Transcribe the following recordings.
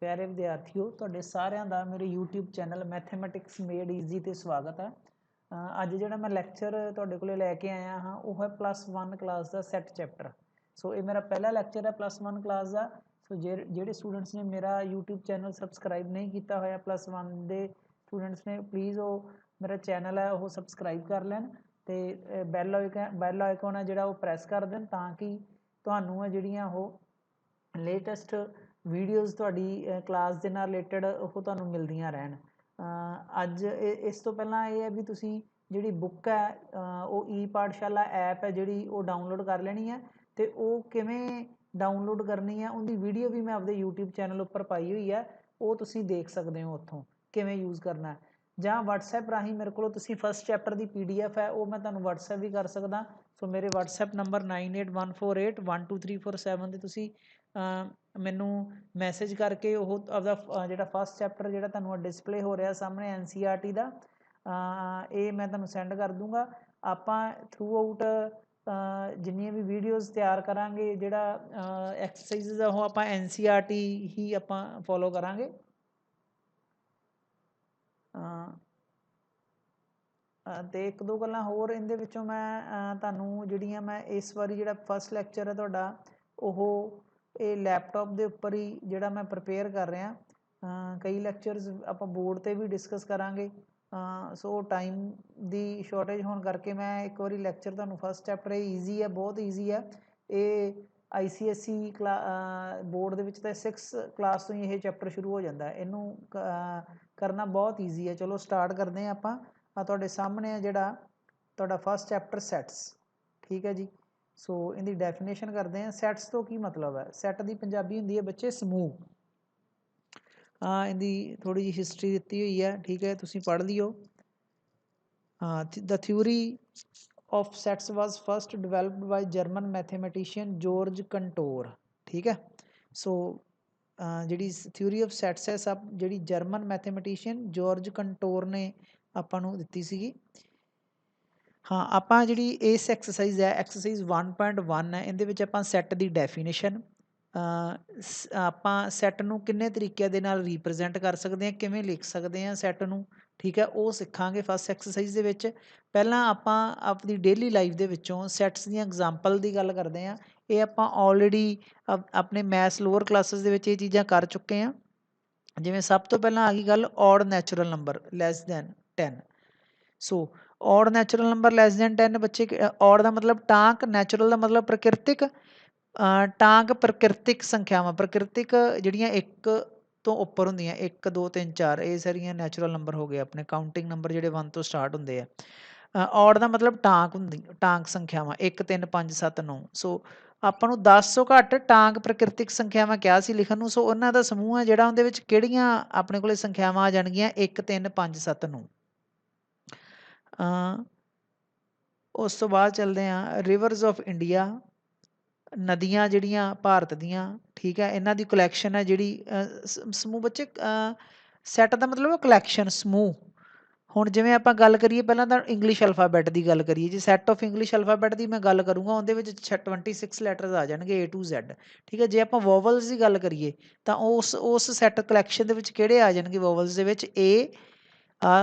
प्यारे विद्यार्थियों, तुहाडे सारिਆਂ ਦਾ ਮੇਰੇ YouTube channel mathematics made easy ਤੇ ਸਵਾਗਤ ਹੈ। ਅੱਜ ਜਿਹੜਾ ਮੈਂ ਲੈਕਚਰ ਤੁਹਾਡੇ ਕੋਲੇ ਲੈ ਕੇ ਆਇਆ ਹਾਂ ਉਹ ਹੈ +1 ਕਲਾਸ ਦਾ ਸੈਟ ਚੈਪਟਰ। ਸੋ ਇਹ ਮੇਰਾ ਪਹਿਲਾ ਲੈਕਚਰ ਹੈ +1 ਕਲਾਸ ਦਾ। ਸੋ ਜਿਹੜੇ ਸਟੂਡੈਂਟਸ ਨੇ ਮੇਰਾ YouTube ਚੈਨਲ ਸਬਸਕ੍ਰਾਈਬ ਨਹੀਂ ਕੀਤਾ ਹੋਇਆ +1 ਦੇ ਸਟੂਡੈਂਟਸ ਨੇ ਪਲੀਜ਼ ਉਹ ਮੇਰਾ ਚੈਨਲ ਹੈ ਉਹ ਸਬਸਕ੍ਰਾਈਬ ਕਰ ਲੈਣ ਤੇ ਬੈਲ ਆਈਕਨ ਹੈ ਜਿਹੜਾ ਉਹ ਪ੍ਰੈਸ ਕਰ ਦੇਣ ਤਾਂ ਕਿ ਤੁਹਾਨੂੰ ਹੈ ਜਿਹੜੀਆਂ ਉਹ ਲੇਟੈਸਟ ਵੀਡੀਓਜ਼ ਤੁਹਾਡੀ ਕਲਾਸ ਦੇ ਨਾਲ ਰਿਲੇਟਡ ਉਹ ਤੁਹਾਨੂੰ ਮਿਲਦੀਆਂ ਰਹਿਣ। ਅੱਜ ਇਸ ਤੋਂ ਪਹਿਲਾਂ ਇਹ ਹੈ ਵੀ ਤੁਸੀਂ ਜਿਹੜੀ ਬੁੱਕ ਹੈ ਉਹ ਈ ਪਾਠਸ਼ਾਲਾ ਐਪ ਹੈ ਜਿਹੜੀ ਉਹ ਡਾਊਨਲੋਡ ਕਰ ਲੈਣੀ ਹੈ ਤੇ ਉਹ ਕਿਵੇਂ ਡਾਊਨਲੋਡ ਕਰਨੀ ਹੈ ਉਹਦੀ ਵੀਡੀਓ ਵੀ ਮੈਂ ਆਪਦੇ YouTube ਚੈਨਲ ਉੱਪਰ ਪਾਈ ਹੋਈ ਹੈ, ਉਹ ਤੁਸੀਂ ਦੇਖ ਸਕਦੇ ਹੋ ਉੱਥੋਂ ਕਿਵੇਂ ਯੂਜ਼ ਕਰਨਾ ਹੈ। ਜਾਂ WhatsApp ਰਾਹੀਂ ਮੇਰੇ ਕੋਲੋਂ ਤੁਸੀਂ ਫਸਟ ਚੈਪਟਰ ਦੀ PDF ਹੈ ਉਹ ਮੈਂ ਤੁਹਾਨੂੰ WhatsApp ਵੀ ਕਰ ਸਕਦਾ। ਸੋ ਮੇਰੇ WhatsApp ਨੰਬਰ 9814812347 ਤੇ ਤੁਸੀਂ ਮੈਨੂੰ ਮੈਸੇਜ ਕਰਕੇ ਉਹ ਆਪਦਾ ਜਿਹੜਾ ਫਸਟ ਚੈਪਟਰ ਜਿਹੜਾ ਤੁਹਾਨੂੰ ਡਿਸਪਲੇ ਹੋ ਰਿਹਾ ਸਾਹਮਣੇ NCERT ਦਾ ਇਹ ਮੈਂ ਤੁਹਾਨੂੰ ਸੈਂਡ ਕਰ ਦੂੰਗਾ। ਆਪਾਂ ਥਰੂ ਆਊਟ ਜਿੰਨੀਆਂ ਵੀ ਵੀਡੀਓਜ਼ ਤਿਆਰ ਕਰਾਂਗੇ ਜਿਹੜਾ ਐਕਸਰਸਾਈਜ਼ ਆ ਉਹ ਆਪਾਂ NCERT ਹੀ ਆਪਾਂ ਫੋਲੋ ਕਰਾਂਗੇ। ਤੇ ਇੱਕ ਦੋ ਗੱਲਾਂ ਹੋਰ ਇਹਦੇ ਵਿੱਚੋਂ ਮੈਂ ਤੁਹਾਨੂੰ ਜਿਹੜੀਆਂ ਮੈਂ ਇਸ ਵਾਰੀ ਜਿਹੜਾ ਫਸਟ ਲੈਕਚਰ ਹੈ ਤੁਹਾਡਾ ਉਹ ਇਹ ਲੈਪਟਾਪ ਦੇ ਉੱਪਰ ਹੀ ਜਿਹੜਾ ਮੈਂ ਪ੍ਰਪੇਅਰ ਕਰ ਰਿਹਾ। ਕਈ ਲੈਕਚਰਸ ਆਪਾਂ ਬੋਰਡ 'ਤੇ ਵੀ ਡਿਸਕਸ ਕਰਾਂਗੇ। ਸੋ ਟਾਈਮ ਦੀ ਸ਼ੋਰਟੇਜ ਹੋਣ ਕਰਕੇ ਮੈਂ ਇੱਕ ਵਾਰੀ ਲੈਕਚਰ ਤੁਹਾਨੂੰ ਫਸਟ ਚੈਪਟਰ ਇਹ ਈਜ਼ੀ ਹੈ, ਬਹੁਤ ਈਜ਼ੀ ਹੈ। ਇਹ ICSE ਬੋਰਡ ਦੇ ਵਿੱਚ ਤਾਂ 6 ਕਲਾਸ ਤੋਂ ਹੀ ਇਹ ਚੈਪਟਰ ਸ਼ੁਰੂ ਹੋ ਜਾਂਦਾ, ਇਹਨੂੰ ਕਰਨਾ ਬਹੁਤ ਈਜ਼ੀ ਹੈ। ਚਲੋ ਸਟਾਰਟ ਕਰਦੇ ਹਾਂ ਆਪਾਂ। ਤੁਹਾਡੇ ਸਾਹਮਣੇ ਆ ਜਿਹੜਾ ਤੁਹਾਡਾ ਫਸਟ ਚੈਪਟਰ ਸੈਟਸ, ਠੀਕ ਹੈ ਜੀ। ਸੋ ਇਹਦੀ ਡੈਫੀਨੇਸ਼ਨ ਕਰਦੇ ਹਾਂ। ਸੈਟਸ ਤੋਂ ਕੀ ਮਤਲਬ ਹੈ? ਸੈਟ ਦੀ ਪੰਜਾਬੀ ਹੁੰਦੀ ਹੈ ਬੱਚੇ ਸਮੂਹ। ਇਹਦੀ ਥੋੜ੍ਹੀ ਜਿਹੀ ਹਿਸਟਰੀ ਦਿੱਤੀ ਹੋਈ ਹੈ, ਠੀਕ ਹੈ, ਤੁਸੀਂ ਪੜ੍ਹ ਲਿਓ। The theory of sets was first developed by German mathematician Georg Cantor, ਠੀਕ ਹੈ। ਸੋ ਜਿਹੜੀ ਥਿਊਰੀ ਆਫ ਸੈਟਸ ਹੈ ਸਭ ਜਿਹੜੀ ਜਰਮਨ ਮੈਥੇਮੈਟੀਸ਼ੀਅਨ ਜੋਰਜ ਕੰਟੋਰ ਨੇ ਆਪਾਂ ਨੂੰ ਦਿੱਤੀ ਸੀਗੀ। ਆਪਾਂ ਜਿਹੜੀ ਇਸ ਐਕਸਰਸਾਈਜ਼ ਹੈ ਐਕਸਰਸਾਈਜ਼ 1.1 ਹੈ, ਇਹਦੇ ਵਿੱਚ ਆਪਾਂ ਸੈੱਟ ਦੀ ਡੈਫੀਨੇਸ਼ਨ, ਆਪਾਂ ਸੈੱਟ ਨੂੰ ਕਿੰਨੇ ਤਰੀਕਿਆਂ ਦੇ ਨਾਲ ਰੀਪ੍ਰਜੈਂਟ ਕਰ ਸਕਦੇ ਹਾਂ, ਕਿਵੇਂ ਲਿਖ ਸਕਦੇ ਹਾਂ ਸੈੱਟ ਨੂੰ, ਠੀਕ ਹੈ, ਉਹ ਸਿੱਖਾਂਗੇ ਫਸਟ ਐਕਸਰਸਾਈਜ਼ ਦੇ ਵਿੱਚ। ਪਹਿਲਾਂ ਆਪਾਂ ਆਪਣੀ ਡੇਲੀ ਲਾਈਫ ਦੇ ਵਿੱਚੋਂ ਸੈੱਟਸ ਦੀਆਂ ਐਗਜ਼ਾਮਪਲ ਦੀ ਗੱਲ ਕਰਦੇ ਹਾਂ। ਇਹ ਆਪਾਂ ਆਲਰੇਡੀ ਆਪਣੇ ਮੈਥਸ ਲੋਅਰ ਕਲਾਸਿਸ ਦੇ ਵਿੱਚ ਇਹ ਚੀਜ਼ਾਂ ਕਰ ਚੁੱਕੇ ਹਾਂ। ਜਿਵੇਂ ਸਭ ਤੋਂ ਪਹਿਲਾਂ ਆ ਗਈ ਗੱਲ ਔਡ ਨੈਚੁਰਲ ਨੰਬਰ ਲੈਸ ਦੈਨ 10। ਸੋ ਔਡ ਨੈਚੁਰਲ ਨੰਬਰ ਲੈਸ ਦੈਨ 10 ਬੱਚੇ, ਔਡ ਦਾ ਮਤਲਬ ਟਾਂਕ, ਨੈਚੁਰਲ ਦਾ ਮਤਲਬ ਪ੍ਰਕਿਰਤਿਕ। ਟਾਂਕ ਪ੍ਰਕਿਰਤਿਕ ਸੰਖਿਆਵਾਂ, ਪ੍ਰਕਿਰਤਿਕ ਜਿਹੜੀਆਂ 1 ਤੋਂ ਉੱਪਰ ਹੁੰਦੀਆਂ 1 2 3 4 ਇਹ ਸਾਰੀਆਂ ਨੈਚੁਰਲ ਨੰਬਰ ਹੋ ਗਏ ਆਪਣੇ ਕਾਊਂਟਿੰਗ ਨੰਬਰ ਜਿਹੜੇ 1 ਤੋਂ ਸਟਾਰਟ ਹੁੰਦੇ ਆ। ਔਡ ਦਾ ਮਤਲਬ ਟਾਂਕ ਹੁੰਦੀ, ਟਾਂਕ ਸੰਖਿਆਵਾਂ 1 3 5 7 9। ਸੋ ਆਪਾਂ ਨੂੰ 10 ਤੋਂ ਘੱਟ ਟਾਂਕ ਪ੍ਰਕਿਰਤਿਕ ਸੰਖਿਆਵਾਂ ਕਿਹਾ ਸੀ ਲਿਖਣ ਨੂੰ। ਸੋ ਉਹਨਾਂ ਦਾ ਸਮੂਹ ਹੈ ਜਿਹੜਾ ਉਹਦੇ ਵਿੱਚ ਕਿਹੜੀਆਂ ਆਪਣੇ ਕੋਲੇ ਸੰਖਿਆਵਾਂ ਆ ਜਾਣਗੀਆਂ 1 3 5 7 9। ਉਸ ਤੋਂ ਬਾਅਦ ਚੱਲਦੇ ਹਾਂ ਰਿਵਰਸ ਆਫ ਇੰਡੀਆ, ਨਦੀਆਂ ਜਿਹੜੀਆਂ ਭਾਰਤ ਦੀਆਂ, ਠੀਕ ਹੈ, ਇਹਨਾਂ ਦੀ ਕਲੈਕਸ਼ਨ ਹੈ ਜਿਹੜੀ ਸਮੂਹ ਬੱਚੇ। ਸੈੱਟ ਦਾ ਮਤਲਬ ਕਲੈਕਸ਼ਨ, ਸਮੂਹ। ਹੁਣ ਜਿਵੇਂ ਆਪਾਂ ਗੱਲ ਕਰੀਏ ਪਹਿਲਾਂ ਤਾਂ ਇੰਗਲਿਸ਼ ਅਲਫਾਬੈਟ ਦੀ ਗੱਲ ਕਰੀਏ ਜੀ, ਸੈੱਟ ਆਫ ਇੰਗਲਿਸ਼ ਅਲਫਾਬੈਟ ਦੀ ਮੈਂ ਗੱਲ ਕਰੂੰਗਾ ਉਹਦੇ ਵਿੱਚ 26 ਲੈਟਰਸ ਆ ਜਾਣਗੇ A to Z, ਠੀਕ ਹੈ। ਜੇ ਆਪਾਂ ਵੋਵਲਸ ਦੀ ਗੱਲ ਕਰੀਏ ਤਾਂ ਉਸ ਸੈੱਟ ਕਲੈਕਸ਼ਨ ਦੇ ਵਿੱਚ ਕਿਹੜੇ ਆ ਜਾਣਗੇ ਵੋਵਲਸ ਦੇ ਵਿੱਚ?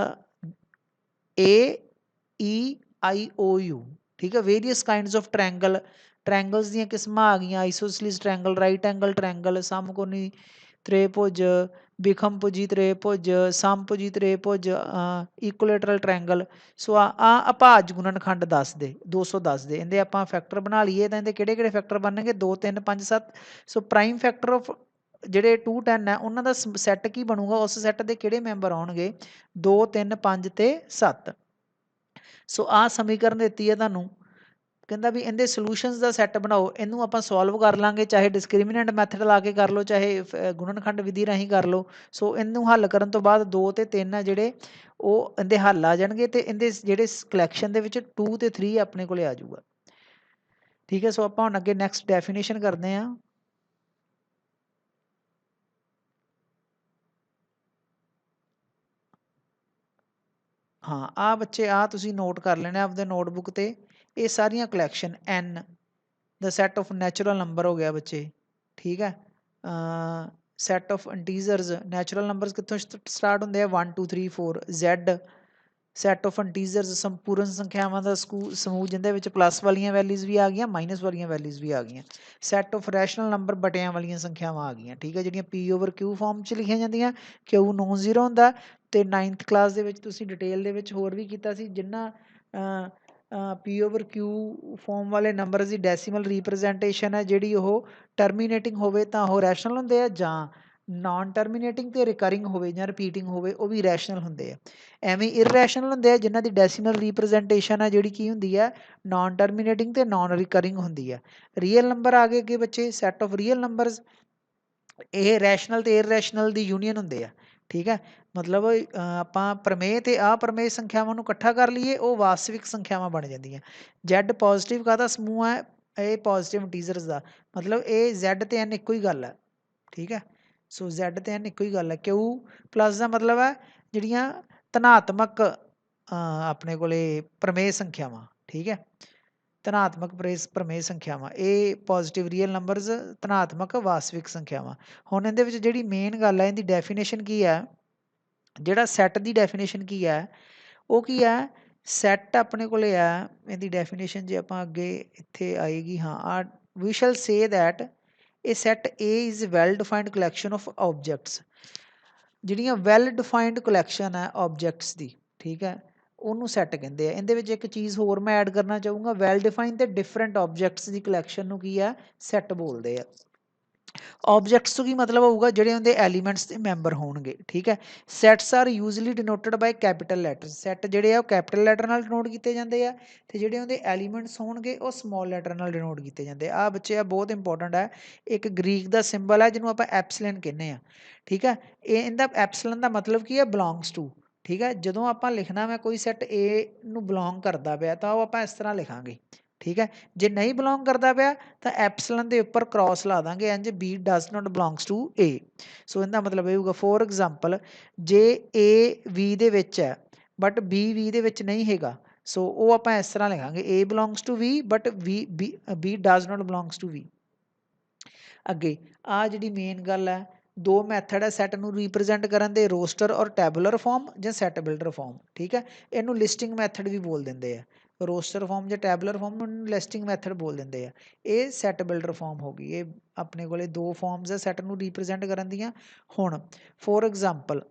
AEIOU, ਠੀਕ ਹੈ। Various kinds of triangle, triangles ਦੀਆਂ ਕਿਸਮਾਂ ਆ ਗਈਆਂ, isosceles triangle, right angle triangle, ਸਮਕੋਣੀ ਤ੍ਰਿਭੁਜ, ਵਿਖਮਭੁਜੀ ਤ੍ਰਿਭੁਜ, ਸਮਭੁਜੀ ਤ੍ਰਿਭੁਜ, ਇਕੁਲੇਟਰਲ ਟ੍ਰਾਇੰਗਲ। ਸੋ ਅਭਾਜ ਗੁਣਨਖੰਡ 10 ਦੇ 210 ਦੇ ਇਹਦੇ ਆਪਾਂ ਫੈਕਟਰ ਬਣਾ ਲਈਏ ਤਾਂ ਇਹਦੇ ਕਿਹੜੇ ਕਿਹੜੇ ਫੈਕਟਰ ਬਣਨਗੇ? 2 3 5 7। ਸੋ ਪ੍ਰਾਈਮ ਫੈਕਟਰ ਆਫ ਜਿਹੜੇ 2 10 ਹੈ ਉਹਨਾਂ ਦਾ ਸੈੱਟ ਕੀ ਬਣੂਗਾ? ਉਸ ਸੈੱਟ ਦੇ ਕਿਹੜੇ ਮੈਂਬਰ ਆਉਣਗੇ? 2 3 5 ਤੇ 7। ਸੋ ਆਹ ਸਮੀਕਰਨ ਦਿੱਤੀ ਹੈ ਤੁਹਾਨੂੰ, ਕਹਿੰਦਾ ਵੀ ਇਹਦੇ ਸੋਲੂਸ਼ਨਸ ਦਾ ਸੈੱਟ ਬਣਾਓ। ਇਹਨੂੰ ਆਪਾਂ ਸੋਲਵ ਕਰ ਲਾਂਗੇ, ਚਾਹੇ ਡਿਸਕ੍ਰਿਮੀਨੈਂਟ ਮੈਥਡ ਲਾ ਕੇ ਕਰ ਲਓ, ਚਾਹੇ ਗੁਣਨਖੰਡ ਵਿਧੀ ਰਾਹੀਂ ਕਰ ਲਓ। ਸੋ ਇਹਨੂੰ ਹੱਲ ਕਰਨ ਤੋਂ ਬਾਅਦ 2 ਤੇ 3 ਆ ਜਿਹੜੇ ਉਹ ਇਹਦੇ ਹੱਲ ਆ ਜਾਣਗੇ ਤੇ ਇਹਦੇ ਜਿਹੜੇ ਕਲੈਕਸ਼ਨ ਦੇ ਵਿੱਚ 2 ਤੇ 3 ਆਪਣੇ ਕੋਲੇ ਆ ਜਾਊਗਾ, ਠੀਕ ਹੈ। ਸੋ ਆਪਾਂ ਹੁਣ ਅੱਗੇ ਨੈਕਸਟ ਡੈਫੀਨੇਸ਼ਨ ਕਰਦੇ ਹਾਂ। ਆਹ ਬੱਚੇ ਤੁਸੀਂ ਨੋਟ ਕਰ ਲੈਣਾ ਆਪਦੇ ਨੋਟਬੁੱਕ ਤੇ। ਇਹ ਸਾਰੀਆਂ collection N the set of natural number ਹੋ ਗਿਆ ਬੱਚੇ, ਠੀਕ ਹੈ। Set of integers natural numbers ਕਿੱਥੋਂ ਸਟਾਰਟ ਹੁੰਦੇ ਆ 1 2 3 4 Z ਸੈਟ ਆਫ ਇੰਟੀਜ਼ਰਸ ਸੰਪੂਰਨ ਸੰਖਿਆਵਾਂ ਦਾ ਸਮੂਹ ਜਿਹਦੇ ਵਿੱਚ ਪਲੱਸ ਵਾਲੀਆਂ ਵੈਲਿਊਜ਼ ਵੀ ਆ ਗਈਆਂ ਮਾਈਨਸ ਵਾਲੀਆਂ ਵੈਲਿਊਜ਼ ਵੀ ਆ ਗਈਆਂ ਸੈਟ ਆਫ ਰੈਸ਼ਨਲ ਨੰਬਰ ਬਟਿਆਂ ਵਾਲੀਆਂ ਸੰਖਿਆਵਾਂ ਆ ਗਈਆਂ ਠੀਕ ਹੈ ਜਿਹੜੀਆਂ P/Q ਫਾਰਮ 'ਚ ਲਿਖੀਆਂ ਜਾਂਦੀਆਂ Q ਨੋਨ ਜ਼ੀਰੋ ਹੁੰਦਾ ਤੇ 9th ਕਲਾਸ ਦੇ ਵਿੱਚ ਤੁਸੀਂ ਡਿਟੇਲ ਦੇ ਵਿੱਚ ਹੋਰ ਵੀ ਕੀਤਾ ਸੀ ਜਿੰਨਾ P/Q ਫਾਰਮ ਵਾਲੇ ਨੰਬਰ ਦੀ ਡੈਸੀਮਲ ਰਿਪਰੈਜ਼ੈਂਟੇਸ਼ਨ ਹੈ ਜਿਹੜੀ ਉਹ ਟਰਮੀਨੇਟਿੰਗ ਹੋਵੇ ਤਾਂ ਉਹ ਰੈਸ਼ਨਲ ਹੁੰਦੇ ਆ ਜਾਂ ਨਾਨ ਟਰਮੀਨੇਟਿੰਗ ਤੇ ਰਿਕਰਿੰਗ ਹੋਵੇ ਜਾਂ ਰਿਪੀਟਿੰਗ ਹੋਵੇ ਉਹ ਵੀ ਰੈਸ਼ਨਲ ਹੁੰਦੇ ਆ ਐਵੇਂ ਇਰਰੈਸ਼ਨਲ ਹੁੰਦੇ ਆ ਜਿਨ੍ਹਾਂ ਦੀ ਡੈਸੀਮਲ ਰਿਪਰੈਜ਼ੈਂਟੇਸ਼ਨ ਆ ਜਿਹੜੀ ਕੀ ਹੁੰਦੀ ਹੈ ਨਾਨ ਟਰਮੀਨੇਟਿੰਗ ਤੇ ਨਾਨ ਰਿਕਰਿੰਗ ਹੁੰਦੀ ਹੈ ਰੀਅਲ ਨੰਬਰ ਆ ਗਏ ਅੱਗੇ ਬੱਚੇ ਸੈਟ ਆਫ ਰੀਅਲ ਨੰਬਰਸ ਇਹ ਰੈਸ਼ਨਲ ਤੇ ਇਰਰੈਸ਼ਨਲ ਦੀ ਯੂਨੀਅਨ ਹੁੰਦੇ ਆ ਠੀਕ ਹੈ ਮਤਲਬ ਆਪਾਂ ਪ੍ਰਮੇय ਤੇ ਅਪ੍ਰਮੇय ਸੰਖਿਆਵਾਂ ਨੂੰ ਇਕੱਠਾ ਕਰ ਲਈਏ ਉਹ ਵਾਸਤਵਿਕ ਸੰਖਿਆਵਾਂ ਬਣ ਜਾਂਦੀਆਂ Z ਪੋਜ਼ਿਟਿਵ ਕਾਹਦਾ ਸਮੂਹ ਹੈ ਇਹ ਪੋਜ਼ਿਟਿਵ ਇੰਟੀਜ਼ਰਸ ਦਾ ਮਤਲਬ ਇਹ Z ਤੇ N ਇੱਕੋ ਹੀ ਗੱਲ ਹੈ ਠੀਕ ਹੈ ਸੋ Z ਤੇ N ਇੱਕੋ ਹੀ ਗੱਲ ਹੈ Q ਪਲੱਸ ਦਾ ਮਤਲਬ ਹੈ ਜਿਹੜੀਆਂ ਧਨਾਤਮਕ ਆਪਣੇ ਕੋਲੇ ਪ੍ਰਮੇय ਸੰਖਿਆਵਾਂ ਠੀਕ ਹੈ ਧਨਾਤਮਕ ਪ੍ਰਮੇय ਸੰਖਿਆਵਾਂ ਇਹ ਪੋਜ਼ਿਟਿਵ ਰੀਅਲ ਨੰਬਰਸ ਧਨਾਤਮਕ ਵਾਸਤਵਿਕ ਸੰਖਿਆਵਾਂ ਹੁਣ ਇਹਦੇ ਵਿੱਚ ਜਿਹੜੀ ਮੇਨ ਗੱਲ ਹੈ ਇਹਦੀ ਡੈਫੀਨੇਸ਼ਨ ਕੀ ਹੈ ਜਿਹੜਾ ਸੈੱਟ ਦੀ ਡੈਫੀਨੇਸ਼ਨ ਕੀ ਹੈ ਉਹ ਕੀ ਹੈ ਸੈੱਟ ਆਪਣੇ ਕੋਲੇ ਆ ਇਹਦੀ ਡੈਫੀਨੇਸ਼ਨ ਜੇ ਆਪਾਂ ਅੱਗੇ ਇੱਥੇ ਆਏਗੀ ਹਾਂ ਵੀ ਸ਼ੈਲ ਸੇ ਦੈਟ ਇਹ set A is well defined collection of objects ਜਿਹੜੀਆਂ ਵੈਲ ਡਿਫਾਈਨਡ ਕਲੈਕਸ਼ਨ ਹੈ ਆਬਜੈਕਟਸ ਦੀ ਠੀਕ ਹੈ ਉਹਨੂੰ ਸੈੱਟ ਕਹਿੰਦੇ ਆ ਇਹਦੇ ਵਿੱਚ ਇੱਕ ਚੀਜ਼ ਹੋਰ ਮੈਂ ਐਡ ਕਰਨਾ ਚਾਹੂੰਗਾ ਵੈਲ ਡਿਫਾਈਨ ਤੇ ਡਿਫਰੈਂਟ ਆਬਜੈਕਟਸ ਦੀ ਕਲੈਕਸ਼ਨ ਨੂੰ ਕੀ ਆ ਸੈੱਟ ਬੋਲਦੇ ਆ ਆਬਜੈਕਟਸ ਤੋਂ ਕੀ ਮਤਲਬ ਹੋਊਗਾ ਜਿਹੜੇ ਉਹਦੇ ਐਲੀਮੈਂਟਸ ਦੇ ਮੈਂਬਰ ਹੋਣਗੇ ਠੀਕ ਹੈ ਸੈਟਸ ਆਰ ਯੂਜ਼ਲੀ ਡਿਨੋਟਡ ਬਾਈ ਕੈਪੀਟਲ ਲੈਟਰਸ ਸੈੱਟ ਜਿਹੜੇ ਆ ਉਹ ਕੈਪੀਟਲ ਲੈਟਰ ਨਾਲ ਡਿਨੋਟ ਕੀਤੇ ਜਾਂਦੇ ਆ ਤੇ ਜਿਹੜੇ ਉਹਦੇ ਐਲੀਮੈਂਟਸ ਹੋਣਗੇ ਉਹ ਸਮਾਲ ਲੈਟਰ ਨਾਲ ਡਿਨੋਟ ਕੀਤੇ ਜਾਂਦੇ ਆ ਬੱਚੇ ਆ ਬਹੁਤ ਇੰਪੋਰਟੈਂਟ ਹੈ ਇੱਕ ਗ੍ਰੀਕ ਦਾ ਸਿੰਬਲ ਹੈ ਜਿਹਨੂੰ ਆਪਾਂ ਐਪਸਿਲਨ ਕਹਿੰਦੇ ਆ ਠੀਕ ਹੈ ਇਹਦਾ ਐਪਸਿਲਨ ਦਾ ਮਤਲਬ ਕੀ ਹੈ ਬਿਲੋਂਗਸ ਟੂ ਠੀਕ ਹੈ ਜਦੋਂ ਆਪਾਂ ਲਿਖਣਾ ਵਾ ਕੋਈ ਸੈੱਟ A ਨੂੰ ਬਿਲੋਂਗ ਕਰਦਾ ਪਿਆ ਤਾਂ ਉਹ ਆਪਾਂ ਇਸ ਤਰ੍ਹਾਂ ਲਿਖਾਂਗੇ ਠੀਕ ਹੈ ਜੇ ਨਹੀਂ ਬਿਲੋਂਗ ਕਰਦਾ ਪਿਆ ਤਾਂ ਐਪਸਿਲਨ ਦੇ ਉੱਪਰ ਕ੍ਰਾਸ ਲਾ ਦਾਂਗੇ ਇੰਜ B does not belongs to A so ਇਹਦਾ ਮਤਲਬ ਇਹ ਹੋਊਗਾ ਫੋਰ ਐਗਜ਼ਾਮਪਲ ਜੇ A V ਦੇ ਵਿੱਚ ਹੈ ਬਟ B V ਦੇ ਵਿੱਚ ਨਹੀਂ ਹੈਗਾ ਸੋ ਉਹ ਆਪਾਂ ਇਸ ਤਰ੍ਹਾਂ ਲਿਖਾਂਗੇ A belongs to V but B does not belongs to V ਅੱਗੇ ਆ ਜਿਹੜੀ ਮੇਨ ਗੱਲ ਹੈ ਦੋ ਮੈਥਡ ਹੈ ਸੈੱਟ ਨੂੰ ਰਿਪਰੈਜ਼ੈਂਟ ਕਰਨ ਦੇ ਰੋਸਟਰ ਔਰ ਟੈਬੂਲਰ ਫਾਰਮ ਜਾਂ ਸੈੱਟ ਬਿਲਡਰ ਫਾਰਮ ਠੀਕ ਹੈ ਇਹਨੂੰ ਲਿਸਟਿੰਗ ਮੈਥਡ ਵੀ ਬੋਲ ਦਿੰਦੇ ਆ ਰੋਸਟਰ ਫਾਰਮ ਜਾਂ ਟੈਬੂਲਰ ਫਾਰਮ ਨੂੰ ਲਿਸਟਿੰਗ ਮੈਥਡ ਬੋਲ ਦਿੰਦੇ ਆ ਇਹ ਸੈੱਟ ਬਿਲਡਰ ਫਾਰਮ ਹੋ ਗਈ ਇਹ ਆਪਣੇ ਕੋਲੇ ਦੋ ਫਾਰਮਸ ਆ ਸੈੱਟ ਨੂੰ ਰਿਪਰੈਜ਼ੈਂਟ ਕਰਨ ਦੀਆਂ ਹੁਣ ਫੋਰ ਐਗਜ਼ਾਮਪਲ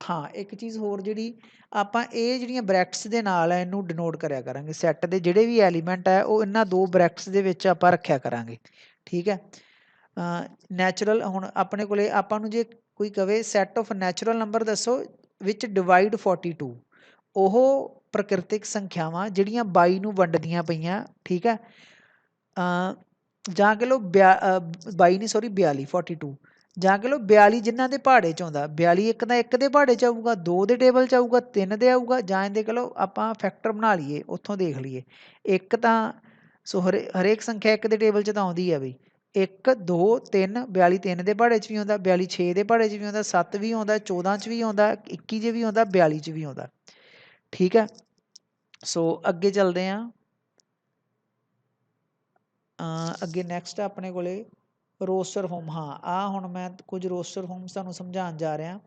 ਹਾਂ ਇੱਕ ਚੀਜ਼ ਹੋਰ ਜਿਹੜੀ ਆਪਾਂ ਇਹ ਜਿਹੜੀਆਂ ਬ੍ਰੈਕਟਸ ਦੇ ਨਾਲ ਹੈ ਇਹਨੂੰ ਡਿਨੋਟ ਕਰਿਆ ਕਰਾਂਗੇ ਸੈੱਟ ਦੇ ਜਿਹੜੇ ਵੀ ਐਲੀਮੈਂਟ ਹੈ ਉਹ ਇਹਨਾਂ ਦੋ ਬ੍ਰੈਕਟਸ ਦੇ ਵਿੱਚ ਆਪਾਂ ਰੱਖਿਆ ਕਰਾਂਗੇ ਠੀਕ ਹੈ ਨੈਚੁਰਲ ਹੁਣ ਆਪਣੇ ਕੋਲੇ ਆਪਾਂ ਨੂੰ ਜੇ ਕੋਈ ਕਵੇ ਸੈੱਟ ਆਫ ਨੈਚੁਰਲ ਨੰਬਰ ਦੱਸੋ ਵਿੱਚ ਡਿਵਾਈਡ 42 ਉਹ ਪ੍ਰਕਿਰਤਿਕ ਸੰਖਿਆਵਾਂ ਜਿਹੜੀਆਂ 22 ਨੂੰ ਵੰਡਦੀਆਂ ਪਈਆਂ ਠੀਕ ਹੈ ਜਾਂ ਕਹ ਲਓ 22 ਨਹੀਂ ਸੌਰੀ 42 42 ਜਾਂ ਕਹ ਲਓ 42 ਜਿਨ੍ਹਾਂ ਦੇ ਪਹਾੜੇ 'ਚ ਆਉਂਦਾ 42 ਇੱਕ ਦਾ ਇੱਕ ਦੇ ਪਹਾੜੇ 'ਚ ਆਊਗਾ 2 ਦੇ ਟੇਬਲ 'ਚ ਆਊਗਾ 3 ਦੇ ਆਊਗਾ ਜਾਂ ਇਹਦੇ ਕਹ ਲਓ ਆਪਾਂ ਫੈਕਟਰ ਬਣਾ ਲਈਏ ਉੱਥੋਂ ਦੇਖ ਲਈਏ ਇੱਕ ਤਾਂ ਸੋ ਹਰੇਕ ਸੰਖਿਆ ਇੱਕ ਦੇ ਟੇਬਲ 'ਚ ਤਾਂ ਆਉਂਦੀ ਹੈ ਬਈ 1 2 3 42 3 ਦੇ ਪਹਾੜੇ 'ਚ ਵੀ ਆਉਂਦਾ 42 6 ਦੇ ਪਹਾੜੇ 'ਚ ਵੀ ਆਉਂਦਾ 7 ਵੀ ਆਉਂਦਾ 14 'ਚ ਵੀ ਆਉਂਦਾ 21 'ਚ ਵੀ ਆਉਂਦਾ 42 'ਚ ਵੀ ਆਉਂਦਾ ਠੀਕ ਹੈ ਸੋ ਅੱਗੇ ਚੱਲਦੇ ਹਾਂ ਅੱਗੇ ਨੈਕਸਟ ਆਪਣੇ ਕੋਲੇ ਰੋਸਟਰ ਫਾਰਮ ਹਾਂ ਆ ਹੁਣ ਮੈਂ ਕੁਝ ਰੋਸਟਰ ਫਾਰਮਸ ਤੁਹਾਨੂੰ ਸਮਝਾਉਣ ਜਾ ਰਿਹਾ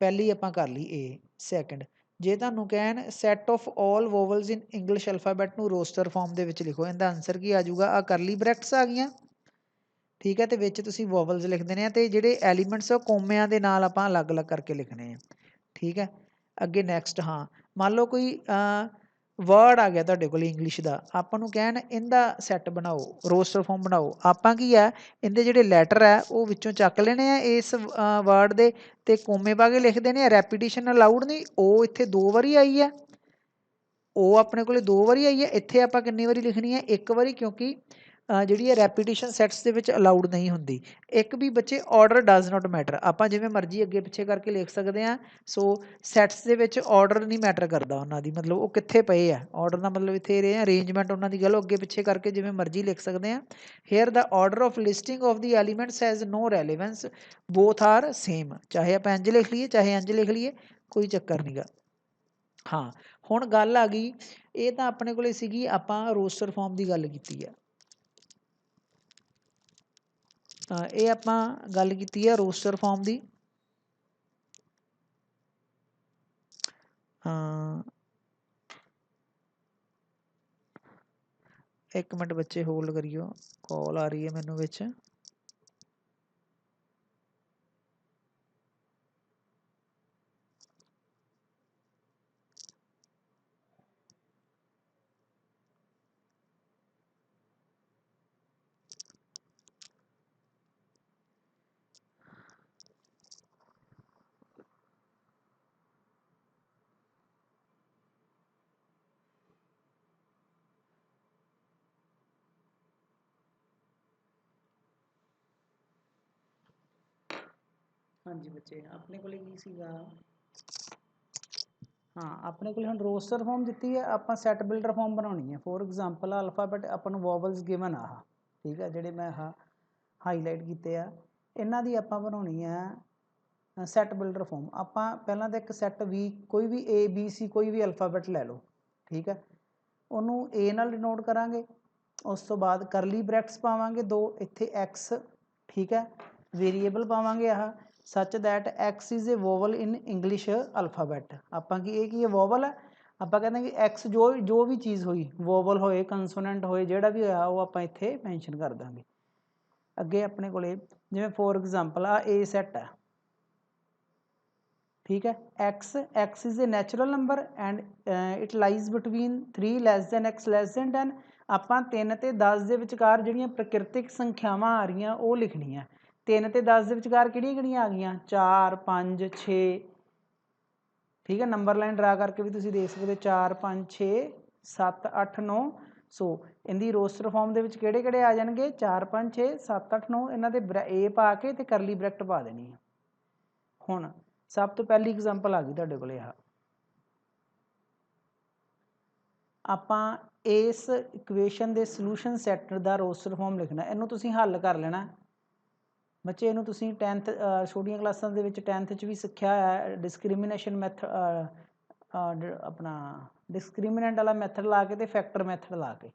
ਪਹਿਲੀ ਆਪਾਂ ਕਰ ਲਈ A ਸੈਕਿੰਡ ਜੇ ਤੁਹਾਨੂੰ ਕਹਿਣ set of all vowels in English alphabet ਨੂੰ ਰੋਸਟਰ ਫਾਰਮ ਦੇ ਵਿੱਚ ਲਿਖੋ ਇਹਦਾ ਆਨਸਰ ਕੀ ਆ ਜਾਊਗਾ ਆ ਕਰਲੀ ਬ੍ਰੈਕਟਸ ਆ ਗਈਆਂ ਠੀਕ ਹੈ ਤੇ ਵਿੱਚ ਤੁਸੀਂ ਵੋਵਲਸ ਲਿਖ ਦੇਣੇ ਆ ਤੇ ਜਿਹੜੇ ਐਲੀਮੈਂਟਸ ਉਹ ਕੋਮਿਆਂ ਦੇ ਨਾਲ ਆਪਾਂ ਅਲੱਗ-ਅਲੱਗ ਕਰਕੇ ਲਿਖਣੇ ਆ ਠੀਕ ਹੈ ਅੱਗੇ ਨੈਕਸਟ ਹਾਂ ਮੰਨ ਲਓ ਕੋਈ ਵਰਡ ਆ ਗਿਆ ਤੁਹਾਡੇ ਕੋਲ ਇੰਗਲਿਸ਼ ਦਾ ਆਪਾਂ ਨੂੰ ਕਹਿਣ ਇਹਦਾ ਸੈੱਟ ਬਣਾਓ ਰੋਸਟਰ ਫਾਰਮ ਬਣਾਓ ਆਪਾਂ ਕੀ ਆ ਇਹਦੇ ਜਿਹੜੇ ਲੈਟਰ ਹੈ ਉਹ ਵਿੱਚੋਂ ਚੱਕ ਲੈਣੇ ਆ ਇਸ ਵਰਡ ਦੇ ਤੇ ਕੋਮੇ ਪਾ ਕੇ ਲਿਖ ਦੇਣੇ ਆ ਰੈਪੀਟੀਸ਼ਨ ਅਲਾਉਡ ਨਹੀਂ ਉਹ ਇੱਥੇ 2 ਵਾਰੀ ਆਈ ਹੈ ਉਹ ਆਪਣੇ ਕੋਲੇ 2 ਵਾਰੀ ਆਈ ਹੈ ਇੱਥੇ ਆਪਾਂ ਕਿੰਨੀ ਵਾਰੀ ਲਿਖਣੀ ਹੈ 1 ਵਾਰੀ ਕਿਉਂਕਿ ਜਿਹੜੀ ਹੈ ਰੈਪੀਟੀਸ਼ਨ ਸੈਟਸ ਦੇ ਵਿੱਚ ਅਲਾਉਡ ਨਹੀਂ ਹੁੰਦੀ ਇੱਕ ਵੀ ਬੱਚੇ ਆਰਡਰ ਡਜ਼ ਨਾਟ ਮੈਟਰ ਆਪਾਂ ਜਿਵੇਂ ਮਰਜ਼ੀ ਅੱਗੇ ਪਿੱਛੇ ਕਰਕੇ ਲਿਖ ਸਕਦੇ ਹਾਂ ਸੋ ਸੈਟਸ ਦੇ ਵਿੱਚ ਆਰਡਰ ਨਹੀਂ ਮੈਟਰ ਕਰਦਾ ਉਹਨਾਂ ਦੀ ਮਤਲਬ ਉਹ ਕਿੱਥੇ ਪਏ ਆ ਆਰਡਰ ਦਾ ਮਤਲਬ ਇੱਥੇ ਰਹੇ ਅਰੇਂਜਮੈਂਟ ਉਹਨਾਂ ਦੀ ਗੱਲ ਅੱਗੇ ਪਿੱਛੇ ਕਰਕੇ ਜਿਵੇਂ ਮਰਜ਼ੀ ਲਿਖ ਸਕਦੇ ਹਾਂ here the order of listing of the elements has no relevance both are same ਚਾਹੇ ਆਪਾਂ ਇੰਝ ਲਿਖ ਲਈਏ ਚਾਹੇ ਇੰਝ ਲਿਖ ਲਈਏ ਕੋਈ ਚੱਕਰ ਨਹੀਂ ਗਾ ਹਾਂ ਹੁਣ ਗੱਲ ਆ ਗਈ ਇਹ ਤਾਂ ਆਪਣੇ ਕੋਲੇ ਸੀਗੀ ਆਪਾਂ ਰੋਸਟਰ ਫਾਰਮ ਦੀ ਗੱਲ ਕੀਤੀ ਹੈ ਇਹ ਆਪਾਂ ਗੱਲ ਕੀਤੀ ਹੈ ਰੋਸਟਰ ਫਾਰਮ ਦੀ। एक मिनट बच्चे होल्ड करियो, कॉल आ रही है मैनू विच। हाँ जी बच्चे, अपने को की सीगा, हाँ अपने को हम रोस्टर फॉर्म दी है, आप सैट बिल्डर फॉर्म बनानी है। फॉर एग्जाम्पल अल्फाबेट अपन वॉवल्स गिवन आ, ठीक है, ਜਿਹੜੇ मैं हाईलाइट किए आ, इन्हों की आप बनानी है सैट बिल्डर फॉर्म। आप पहला तो एक सैट भी कोई भी ए बी सी कोई भी अल्फाबेट ले लो, ठीक है, उन्होंने ए नाल डिनोट करांगे, उस तो बाद करली ब्रैक्ट्स पावांगे दो, इत्थे एक्स, ठीक है, वेरीएबल पावांगे आह such that x is a vowel in English alphabet. आपां की है वोवल है, आप कहते हैं कि एक्स जो भी चीज़ हुई वोवल होए कंसोनेंट होए जोड़ा भी होया वो आप इत्थे मैंशन कर देंगे। अगे अपने को जिवें फॉर एग्जाम्पल आ ए सैट है, ठीक है, x is a natural number and it lies between 3 less than x less than 10। आपां 3 ते 10 के विचकार जिहड़ियां प्रकृतिक संख्यावां आ रही वो लिखनियां। 3 ते 10 के विचकार किहड़ियां आ गई 4 5 6, ठीक है, नंबर लाइन ड्रा करके भी तुसीं देख सकते 4 5 6 7 8 9। सो इनकी रोस्टर फॉर्म के किहड़े किहड़े आ जाएंगे 4 5 6 7 8 9, इन्हां दे ए पा के ते करली ब्रैकेट पा देनी है। हुण सब तो पहली एग्जाम्पल आ गई तुहाडे कोले, आपां इस इक्वेशन के सलूशन सैट का रोस्टर फॉर्म लिखना। इनू तुसीं हल कर लेना बच्चे, इनू तुसीं 10th छोटियां क्लासां दे विच 10th च भी सीखिया है, डिस्क्रिमिनेशन मैथड अपना डिस्क्रिमिनेंट वाला मैथड ला के ते फैक्टर मैथड ला के,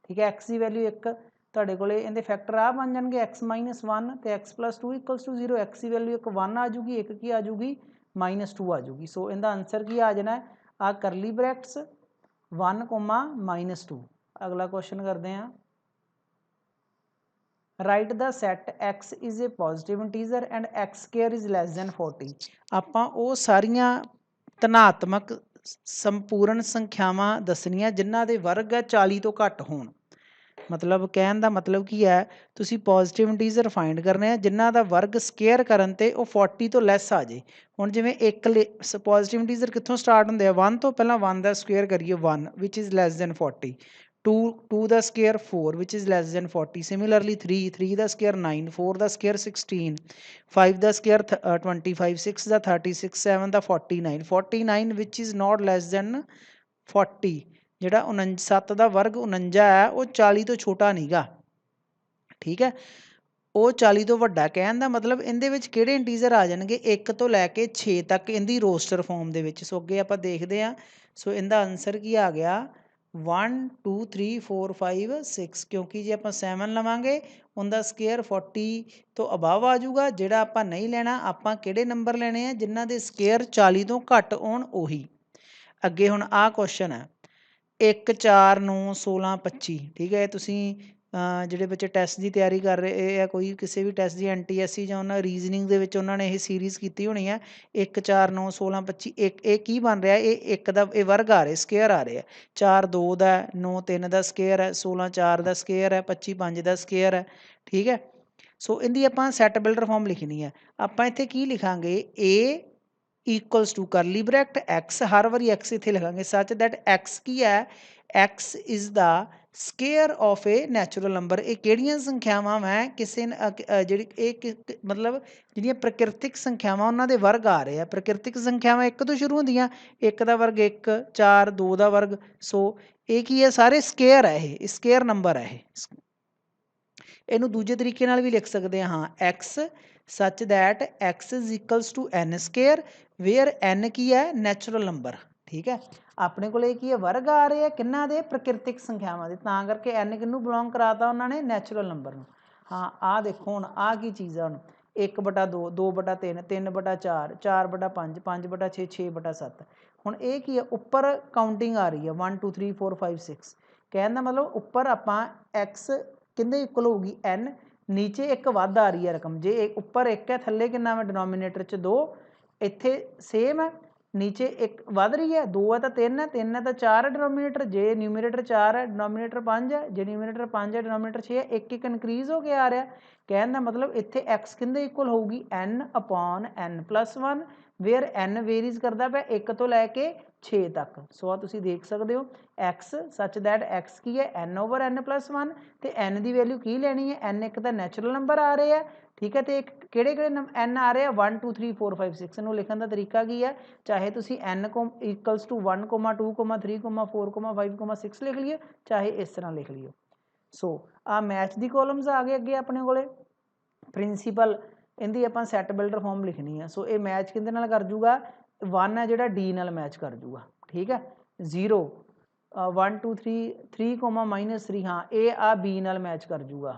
ठीक है। एक्स की वैल्यू 1 तुहाडे कोले इहदे फैक्टर आ बन जाएंगे एक्स माइनस 1 तो x plus 2 equals to 0। X की वैल्यू 1 1 आ जूगी, एक की आ जूगी -2 आ जूगी। सो इनका आंसर की आ जाना है आ करली ब्रैक्ट्स 1 -2। अगला क्वेश्चन करते हैं, write the set x is a positive integer and x square is less than 40। आपां वो सारियां धनात्मक संपूर्ण संख्यावां दसनियां जिन्हां दे वर्ग 40 तो घट होण। मतलब कहण दा मतलब की है, तुसीं पॉजिटिव इंटीजर फाइंड करने जिन्हां दा वर्ग स्केयर करन ते वो 40 तो लैस आ जाए। हुण जिवें एक पॉजिटिव इंटीजर कित्थों स्टार्ट हुंदे आ 1 तो, पहलां 1 दा स्केयर करिए 1 विच इज़ लैस दैन 40, 2 दा square 4 which is less than 40, similarly 3 दा स्केयर 9, 4 दा स्केयर 16, 5 दा स्केयर 25, 6 दा 36, 7 दा 49 which is not lace than 40। जिहड़ा 7 का वर्ग 49 है वो 40 तो छोटा नहीं गा, ठीक है, वो 40 तो वड्डा। कहण दा मतलब इहदे विच किहड़े इंटीजर आ जाणगे 1 तो लैके 6 तक इहदी रोस्टर फॉर्म दे विच। सो अगे आपां देखदे हां। सो इहदा आंसर की आ गया 1 2 3 4 5 6, क्योंकि जे आपां 7 लवांगे उनका स्केयर 40 तो अबव आ जाऊगा। जिहड़ा आपां नहीं लेना, आपां किहड़े नंबर लेने आ जिन्हां दे स्केयर 40 तो घट होण ओही। अगे हुण आ क्वेश्चन है 1 4 9 16 25, ठीक है, तुसीं ਜਿਹੜੇ ਬੱਚੇ ਟੈਸਟ ਦੀ ਤਿਆਰੀ ਕਰ ਰਹੇ ਆ, ਕੋਈ ਕਿਸੇ ਵੀ ਟੈਸਟ ਦੀ NTSC ਜਾਂ ਉਹਨਾਂ ਰੀਜ਼ਨਿੰਗ ਦੇ ਵਿੱਚ ਉਹਨਾਂ ਨੇ ਇਹ ਸੀਰੀਜ਼ ਕੀਤੀ ਹੋਣੀ ਹੈ 1 4 9 16 25। ਇਹ ਕੀ ਬਣ ਰਿਹਾ, ਇਹ 1 ਦਾ ਇਹ ਵਰਗ ਆ ਰਿਹਾ, ਸਕੇਅਰ ਆ ਰਿਹਾ, 4 2 ਦਾ 9 3 ਦਾ ਸਕੇਅਰ ਹੈ, 16 4 ਦਾ ਸਕੇਅਰ ਹੈ, 25 5 ਦਾ ਸਕੇਅਰ ਹੈ, ਠੀਕ ਹੈ। ਸੋ ਇਹਦੀ ਆਪਾਂ ਸੈਟ ਬਿਲਡਰ ਫਾਰਮ ਲਿਖਣੀ ਹੈ। ਆਪਾਂ ਇੱਥੇ ਕੀ ਲਿਖਾਂਗੇ A equals to curly bracket x, ਹਰ ਵਾਰੀ x ਇੱਥੇ ਲਿਖਾਂਗੇ ਸੱਚ ਦੈਟ x ਕੀ ਹੈ, x is the square of A natural number. ਇਹ ਕਿਹੜੀਆਂ ਸੰਖਿਆਵਾਂ ਮੈਂ ਕਿਸੇ ਜਿਹੜੀ ਇਹ ਮਤਲਬ ਜਿਹੜੀਆਂ ਪ੍ਰਕਿਰਤਿਕ ਸੰਖਿਆਵਾਂ ਉਹਨਾਂ ਦੇ ਵਰਗ ਆ ਰਹੇ ਆ। ਪ੍ਰਕਿਰਤਿਕ ਸੰਖਿਆਵਾਂ 1 ਤੋਂ ਸ਼ੁਰੂ ਹੁੰਦੀਆਂ, 1 ਦਾ ਵਰਗ 1 4 2 ਦਾ ਵਰਗ। ਸੋ ਇਹ ਕੀ ਹੈ, ਸਾਰੇ ਸਕੇਅਰ ਹੈ, ਇਹ ਸਕੇਅਰ ਨੰਬਰ ਹੈ। ਇਹ ਇਹਨੂੰ ਦੂਜੇ ਤਰੀਕੇ ਨਾਲ ਵੀ ਲਿਖ ਸਕਦੇ ਹਾਂ x such that x is equals to n square where n ਕੀ ਹੈ ਨੈਚੁਰਲ ਨੰਬਰ, ठीक है। अपने को की है वर्ग आ रहे हैं किन्ना दे प्रकृतिक संख्यावां दे, तां करके n किन्नू बिलोंग कराता उन्होंने नैचुरल नंबर नूं। हाँ आ देखो हुण आ की चीज़ है, हुण 1/2 2/3 3/4 4/5 5/6 6/7 हुण ये की है उपर काउंटिंग आ रही है 1 2 3 4 5 6 कहने का मतलब उपर आपां x किंदे इक्वल होगी n नीचे एक वध आ रही है रकम जे उपर एक है थले कितना है डिनोमीनेटर च 2 इत्थे सेम है नीचे एक वध रही है 2 है तो 3 है तो 4 है डिनोमीनेटर जे न्यूमीनेटर 4 है डिनोमीनेटर 5 है जे न्यूमीनेटर 5 है डिनोमीनेटर 6 है एक एक इनक्रीज हो के आ रहा कहने का मतलब इत्थे x किंदे इक्वल होगी n/n+1 वेयर n वेरीज करता पे 1 तो लैके 6 तक सो तुसीं देख सकते हो x सच दैट x की है n/n+1 तो n की वैल्यू की लैनी है n एक तो नैचुरल नंबर आ रहे हैं ठीक है तो एक किहड़े n आ रहे हैं 1 2 3 4 5 6 नूं लिखण का तरीका की है चाहे तुसीं n इक्वल्स टू 1 2 3 4 5 6 लिख लियो चाहे इस तरह लिख लियो सो आ मैच दी कॉलम्स आ गए अगे अपने कोले प्रिंसीपल इहदी आपां सैट बिल्डर फॉर्म लिखनी है सो ये मैच किहदे नाल कर जूगा 1 है जिहड़ा डी नाल मैच कर जूगा ठीक है 0 1 2 3 -3 हाँ ये आ बी नाल मैच कर जूगा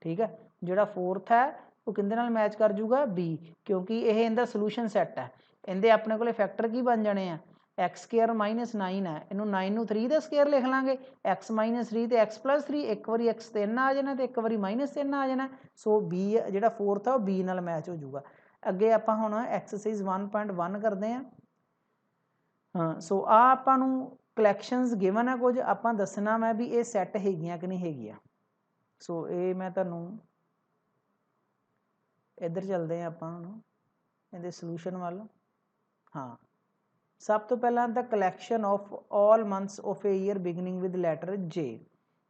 ठीक है जिहड़ा 4th है वो किहदे नाल मैच कर जूगा बी क्योंकि ये इहदा सोल्यूशन सैट है इहदे अपने कोले फैक्टर की बन जाने हैं x² -9 है इनू 9 नूं 3 का स्केयर लिख लांगे x -3 तो x+3 एक बारी x 3 आ जाना तो एक बारी -3 आ जाना सो बी जिहड़ा 4th है वो बी नाल मैच हो जूगा अगे आपां हुण एक्सरसाइज 1.1 करते हैं हाँ सो आ आपां नूं कलैक्शनस गिवन है कुछ आपां दसना मैं भी ये सैट हैगियां कि नहीं हैगियां सो ये मैं तुहानूं इधर चलते हैं आपां हुण इहदे सोल्यूशन वाल हाँ सब तो पहला the collection of all months of a year beginning with letter J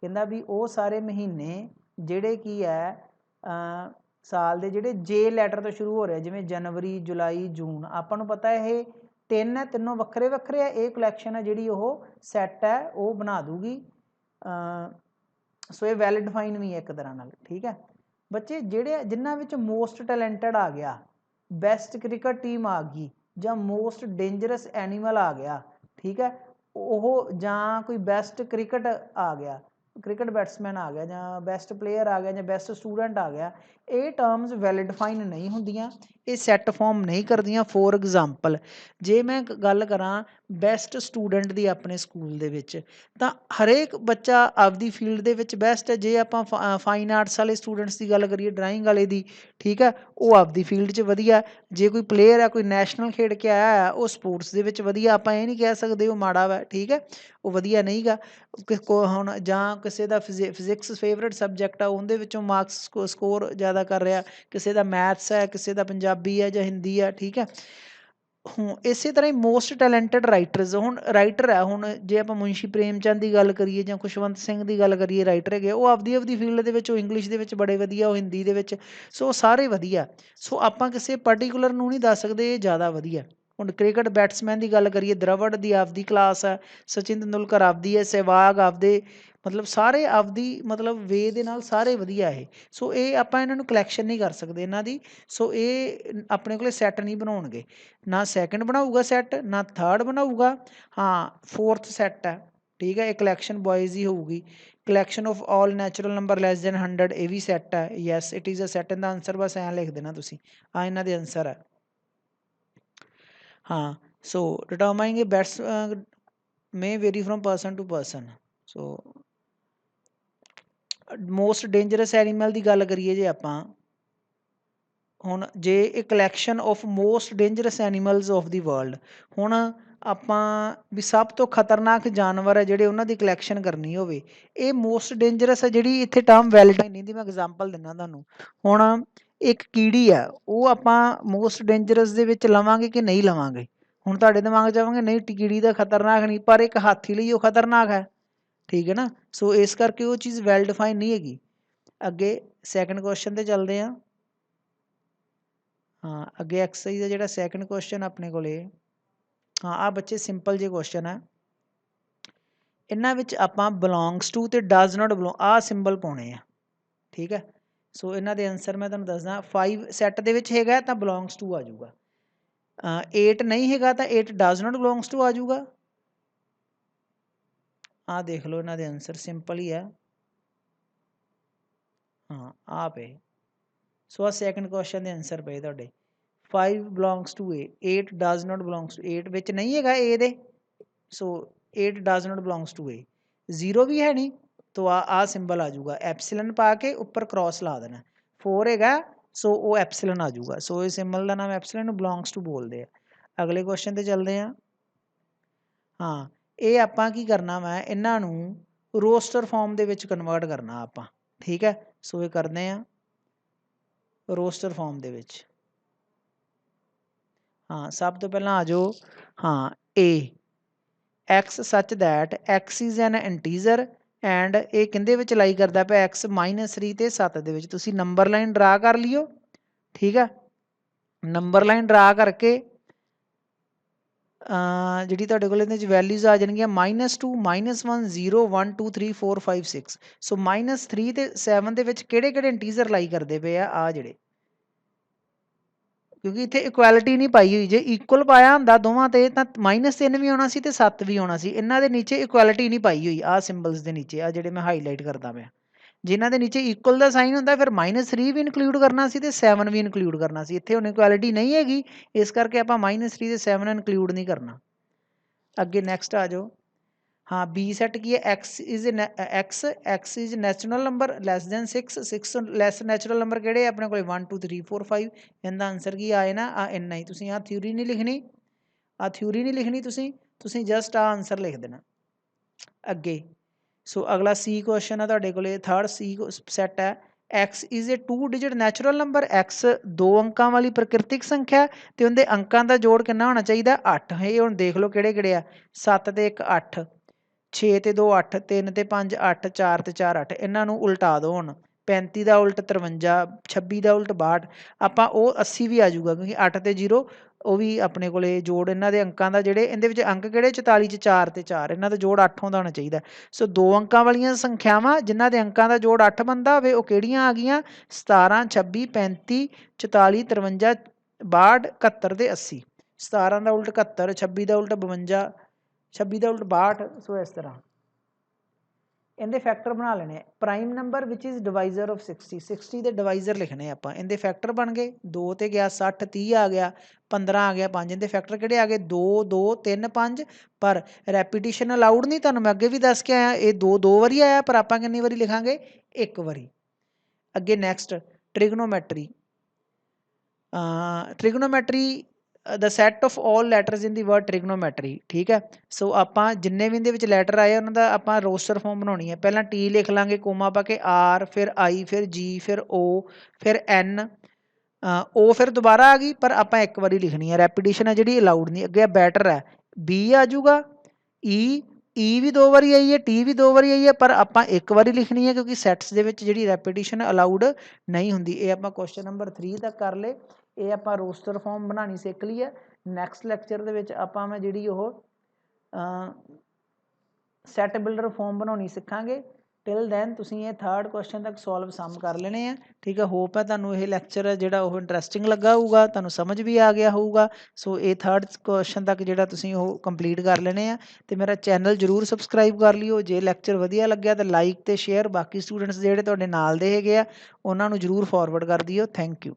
कहंदा भी वो सारे महीने जिहड़े की है साल दे जिहड़े जे लैटर तो शुरू हो रहे जिवें जनवरी जुलाई जून आपां नूं पता है तीन है तीनों वक्रे वक्रे है ये कलैक्शन है जिहड़ी वो सैट है वो बना दूगी सो ये वैल डिफाइन भी है एक तरह नाल ठीक है बच्चे जिहड़े जिन्हां विच मोस्ट टैलेंटेड आ गया बेस्ट क्रिकेट टीम आ गई ਜਾਂ ਮੋਸਟ ਡੇਂਜਰਸ ਐਨੀਮਲ ਆ ਗਿਆ ਠੀਕ ਹੈ ਉਹ ਜਾਂ ਕੋਈ ਬੈਸਟ ਕ੍ਰਿਕਟ ਆ ਗਿਆ ਕ੍ਰਿਕਟ ਬੈਟਸਮੈਨ ਆ ਗਿਆ ਜਾਂ ਬੈਸਟ ਪਲੇਅਰ ਆ ਗਿਆ ਜਾਂ ਬੈਸਟ ਸਟੂਡੈਂਟ ਆ ਗਿਆ ਇਹ ਟਰਮਸ ਵੈਲ ਡਿਫਾਈਨ ਨਹੀਂ ਹੁੰਦੀਆਂ ਇਹ ਸੈੱਟ ਫਾਰਮ ਨਹੀਂ ਕਰਦੀਆਂ ਫੋਰ ਐਗਜ਼ਾਮਪਲ ਜੇ ਮੈਂ ਗੱਲ ਕਰਾਂ ਬੈਸਟ ਸਟੂਡੈਂਟ ਦੀ ਆਪਣੇ ਸਕੂਲ ਦੇ ਵਿੱਚ ਤਾਂ ਹਰੇਕ ਬੱਚਾ ਆਪਦੀ ਫੀਲਡ ਦੇ ਵਿੱਚ ਬੈਸਟ ਹੈ ਜੇ ਆਪਾਂ ਫਾਈਨ ਆਰਟਸ ਵਾਲੇ ਸਟੂਡੈਂਟਸ ਦੀ ਗੱਲ ਕਰੀਏ ਡਰਾਇੰਗ ਵਾਲੇ ਦੀ ਠੀਕ ਹੈ ਉਹ ਆਪਦੀ ਫੀਲਡ 'ਚ ਵਧੀਆ ਜੇ ਕੋਈ ਪਲੇਅਰ ਹੈ ਕੋਈ ਨੈਸ਼ਨਲ ਖੇਡ ਕੇ ਆਇਆ ਹੈ ਉਹ ਸਪੋਰਟਸ ਦੇ ਵਿੱਚ ਵਧੀਆ ਆਪਾਂ ਇਹ ਨਹੀਂ ਕਹਿ ਸਕਦੇ ਉਹ ਮਾੜਾ ਵਾ ਠੀਕ ਹੈ ਉਹ ਵਧੀਆ ਨਹੀਂ ਗਾ ਹੁਣ ਜਾਂ ਕਿਸੇ ਦਾ ਫਿਜ਼ਿਕਸ ਫੇਵਰਟ ਸਬਜੈਕਟ ਆ ਉਹਦੇ ਵਿੱਚੋਂ ਮਾਰਕਸ ਸਕੋਰ ਜ਼ਿਆਦਾ ਕਰ ਰਿਹਾ ਕਿਸੇ ਦਾ ਮੈਥਸ ਹੈ ਕਿਸੇ ਦਾ ਪੰਜਾਬੀ ਹੈ ਜਾਂ ਹਿੰਦੀ ਹੈ ਠੀਕ ਹੈ ਇਸੇ ਤਰ੍ਹਾਂ ਹੀ ਮੋਸਟ ਟੈਲੈਂਟਡ ਰਾਈਟਰਸ ਹੁਣ ਰਾਈਟਰ ਹੈ ਹੁਣ ਜੇ ਆਪਾਂ ਮੁਨਸ਼ੀ ਪ੍ਰੇਮ ਚੰਦ ਦੀ ਗੱਲ ਕਰੀਏ ਜਾਂ ਖੁਸ਼ਵੰਤ ਸਿੰਘ ਦੀ ਗੱਲ ਕਰੀਏ ਰਾਈਟਰ ਹੈਗੇ ਉਹ ਆਪਦੀ ਫੀਲਡ ਦੇ ਵਿੱਚ ਉਹ ਇੰਗਲਿਸ਼ ਦੇ ਵਿੱਚ ਬੜੇ ਵਧੀਆ ਉਹ ਹਿੰਦੀ ਦੇ ਵਿੱਚ ਸੋ ਸਾਰੇ ਵਧੀਆ ਸੋ ਆਪਾਂ ਕਿਸੇ ਪਾਰਟੀਕੂਲਰ ਨੂੰ ਨਹੀਂ ਦੱਸ ਸਕਦੇ ਇਹ ਜ਼ਿਆਦਾ ਵਧੀਆ ਹੁਣ ਕ੍ਰਿਕਟ ਬੈਟਸਮੈਨ ਦੀ ਗੱਲ ਕਰੀਏ ਦ੍ਰਵੜ ਦੀ ਆਪਦੀ ਕਲਾਸ ਹੈ ਸਚਿਨ ਤੇਂਦੁਲਕਰ ਆਪਦੀ ਹੈ ਸਹਿਵਾਗ ਆਪਦੇ ਮਤਲਬ ਸਾਰੇ ਆਪਦੀ ਮਤਲਬ ਵੇ ਦੇ ਨਾਲ ਸਾਰੇ ਵਧੀਆ ਇਹ ਸੋ ਇਹ ਆਪਾਂ ਇਹਨਾਂ ਨੂੰ ਕਲੈਕਸ਼ਨ ਨਹੀਂ ਕਰ ਸਕਦੇ ਇਹਨਾਂ ਦੀ ਸੋ ਇਹ ਆਪਣੇ ਕੋਲੇ ਸੈੱਟ ਨਹੀਂ ਬਣਾਉਣਗੇ ਨਾ ਸੈਕਿੰਡ ਬਣਾਊਗਾ ਸੈੱਟ ਨਾ ਥਰਡ ਬਣਾਊਗਾ ਹਾਂ 4th ਸੈੱਟ ਹੈ ਠੀਕ ਹੈ ਇਹ ਕਲੈਕਸ਼ਨ ਬॉयਜ਼ ਹੀ ਹੋਊਗੀ collection of all natural number less than 100 ਇਹ ਵੀ ਸੈੱਟ ਹੈ yes it is a set in the answer ਬਸ ਐਂ ਲਿਖ ਦੇਣਾ ਤੁਸੀਂ ਆ ਇਹਨਾਂ ਦੇ ਆਨਸਰ ਹੈ हाँ सो डिटरमाइंग bats may vary from person to person so most dangerous animal ਦੀ ਗੱਲ ਕਰੀਏ ਜੇ ਆਪਾਂ ਹੁਣ ਜੇ ਇਹ collection of most dangerous animals of the world ਹੁਣ ਆਪਾਂ ਵੀ ਸਭ ਤੋਂ ਖਤਰਨਾਕ ਜਾਨਵਰ ਹੈ ਜਿਹੜੇ ਉਹਨਾਂ ਦੀ ਕਲੈਕਸ਼ਨ ਕਰਨੀ ਹੋਵੇ ਇਹ ਮੋਸਟ ਡੇਂਜਰਸ ਹੈ ਜਿਹੜੀ ਇੱਥੇ ਟਰਮ ਵੈਲਿਡ ਨਹੀਂ ਦੀ ਮੈਂ ਐਗਜ਼ਾਮਪਲ ਦਿੰਦਾ ਤੁਹਾਨੂੰ ਹੁਣ ਇੱਕ ਕੀੜੀ ਆ ਉਹ ਆਪਾਂ ਮੋਸਟ ਡੇਂਜਰਸ ਦੇ ਵਿੱਚ ਲਵਾਂਗੇ ਕਿ ਨਹੀਂ ਲਵਾਂਗੇ ਹੁਣ ਤੁਹਾਡੇ ਦਿਮਾਗ 'ਚ ਆਵਾਂਗੇ ਨਹੀਂ ਕੀੜੀ ਦਾ ਖਤਰਨਾਕ ਨਹੀਂ ਪਰ ਇੱਕ ਹਾਥੀ ਲਈ ਉਹ ਖਤਰਨਾਕ ਹੈ ਠੀਕ ਹੈ ਨਾ ਸੋ ਇਸ ਕਰਕੇ ਉਹ ਚੀਜ਼ ਵੈਲ ਡਿਫਾਈਨ ਨਹੀਂ ਹੈਗੀ ਅੱਗੇ ਸੈਕਿੰਡ ਕੁਐਸਚਨ ਤੇ ਚੱਲਦੇ ਹਾਂ हाँ अगे एक्सरसाइज है जो सैकेंड क्वेश्चन अपने को हाँ आ बच्चे सिंपल जे क्वेश्चन है इन्होंने आप बिलोंग्स टू तो डज नॉट बिलोंग आ सिंबल पाने हैं ठीक है सो इन्हों के आंसर मैं तुहानूं दसदा 5 सैट के है तो बिलोंग्स टू आ जाऊगा 8 नहीं है तो 8 डज नॉट बिलोंग्स टू आ जाऊगा आ देख लो इन्हों के आंसर सिंपल ही है हाँ आ पे। सो आ सैकेंड क्वेश्चन के आंसर पे तुहाडे 5 belongs to A, 8 does not belongs to 8 विच नहीं हैगा A they, so 8 does not belongs to A, 0 भी है नहीं तो आ सिंबल आ जाऊगा एप्सिलन पा के ऊपर क्रॉस ला देना, 4 हैगा सो वो एप्सिलन आ जाऊगा, सो इस सिंबल का नाम एप्सिलन belongs to बोलते हैं। अगले क्वेश्चन ते चलते हैं। हाँ ये आपां की करना वा इन्हां नूं रोस्टर फॉर्म दे विच कन्वर्ट करना आपां, ठीक है। सो ये करते हैं रोस्टर फॉर्म दे विच। हाँ सब तो पहला आ जाओ। हाँ A x such that x is an integer and ये किंदे विच लाई करदा पिया एक्स -3 ते 7 दे विच। तुसीं नंबर लाइन ड्रा कर लियो, ठीक है। नंबर लाइन ड्रा करके जी तुहाडे कोल इहदे च वैल्यूज आ जाएंगियां -2 -1 0 1 2 3 4 5 6। सो -3 ते 7 दे विच किहड़े किहड़े इंटीजर लाई करदे पे आ जिहड़े, क्योंकि इत्थे इक्वैलिटी नहीं पाई हुई, जे इक्वल पाया हुंदा दोवां ते तां -3 भी आना सी ते 7 भी आना सी। इन्हां दे नीचे इक्वैलिटी नहीं पाई हुई आ सिंबल्स दे नीचे, आ जिहड़े मैं हाईलाइट करदा पिया। जिन्हां दे नीचे इक्वल दा साइन हुंदा फिर -3 भी इनकलूड करना सी ते 7 भी इनकलूड करना सी। इत्थे हुण इक्वैलिटी नहीं हैगी, इस करके आपां -3 ते 7 इनकलूड नहीं करना। अगे नैक्सट आ जाओ। हाँ बी सैट की है x is natural number less than 6 less natural number किहड़े अपने कोल 1 2 3 4 5। इनका आंसर की आए ना आ इन्ना ही। तुसीं आ थ्योरी नहीं लिखनी, आ थ्योरी नहीं लिखनी, तुसीं जस्ट आ आंसर लिख देना अगे। सो अगला सी क्वेश्चन है तुहाडे कोल, थर्ड सी सैट है x is a 2 digit natural number. X 2 अंकां वाली प्रकृतिक संख्या ते उहदे अंकां दा जोड़ कितना होना चाहिए 8। ये हुण देख लो किहड़े किहड़े आ, 7 ते 1 8, 6 ते 2 8, 3 ते 5 8, 4 ते 4 8। इन्हां नूं उल्टा दो हुण, 35 का उल्ट 53, 26 का उल्ट 62, आपां वो 80 भी आ जाऊगा क्योंकि 8 ते 0 वो भी अपने कोले जोड़ इन्हां दे अंकां दा जिहड़े इहदे विच अंक किहड़े 44 च 4 ते 4, इन्हां दा जोड़ 8 होंदा होना चाहिए। सो 2 अंकां वालियां संख्यावां जिन्हां दे अंकां दा जोड़ 8 बनदा होवे वो किहड़ियां आ गईयां 17 26 35 44 53 62 71 ते 80। 17 का उल्ट 71, 26 का उल्ट 52, 26 का उल्ट 62। सो इस तरह इनके फैक्टर बना लेने। Prime number which is divisor of 60, 60 के डिवाइजर लिखने आप। इनके फैक्टर बन गए 2 ते गया 60, 30 आ गया, 15 आ गया 5। इनके फैक्टर किहड़े आ गए 2 2 3 5। पर रैपीटिशन अलाउड नहीं, तुहानूं मैं अगे भी दस के आया ये 2 वारी आया, पर आपां कितनी वारी लिखांगे 1 वारी। अगे next trigonometry. Trigonometry the set of all letters in the word trigonometry, ठीक है। सो आपां जिन्ने भी इहदे विच लैटर आए उन्हां दा आपां रोस्टर फॉर्म बनाउणी है। पहलां टी लिख लांगे कोमा पा के, आर फिर आई फिर जी फिर ओ फिर एन, ओ फिर दोबारा आ गई पर आपां एक बारी लिखनी है, रैपीटिशन है जिहड़ी अलाउड नहीं। अगे बैटर है बी आ जाऊगा, ई भी 2 वारी आई है, टी भी 2 वारी आई है, पर आपां एक बारी लिखनी है क्योंकि सैट्स दे विच जिहड़ी रैपीटिशन अलाउड नहीं हुंदी। ये आपां क्वेश्चन नंबर 3 तक कर ले। ये आपां रोस्टर फॉर्म बनानी सीख ली है। नैक्सट लैक्चर दे विच आपां मैं जिहड़ी ओह सैट बिल्डर फॉर्म बनानी सीखांगे। टिल दैन तुसीं ये थर्ड क्वेश्चन तक सॉल्व सम कर लेने हैं, ठीक है। होप है तुहानूं ये लैक्चर जिहड़ा ओह इंटरस्टिंग लगा होऊगा, तुहानूं समझ भी आ गया होऊगा। सो ये थर्ड क्वेश्चन तक जिहड़ा तुसीं ओह कंप्लीट कर लेने हैं ते मेरा चैनल जरूर सबसक्राइब कर लिओ। जे लैक्चर वधिया लग्गिया तो लाइक ते शेयर बाकी स्टूडेंट्स जिहड़े तुहाडे नाल दे हैगे आ उन्हां नूं जरूर फॉरवर्ड कर दिओ। Thank you.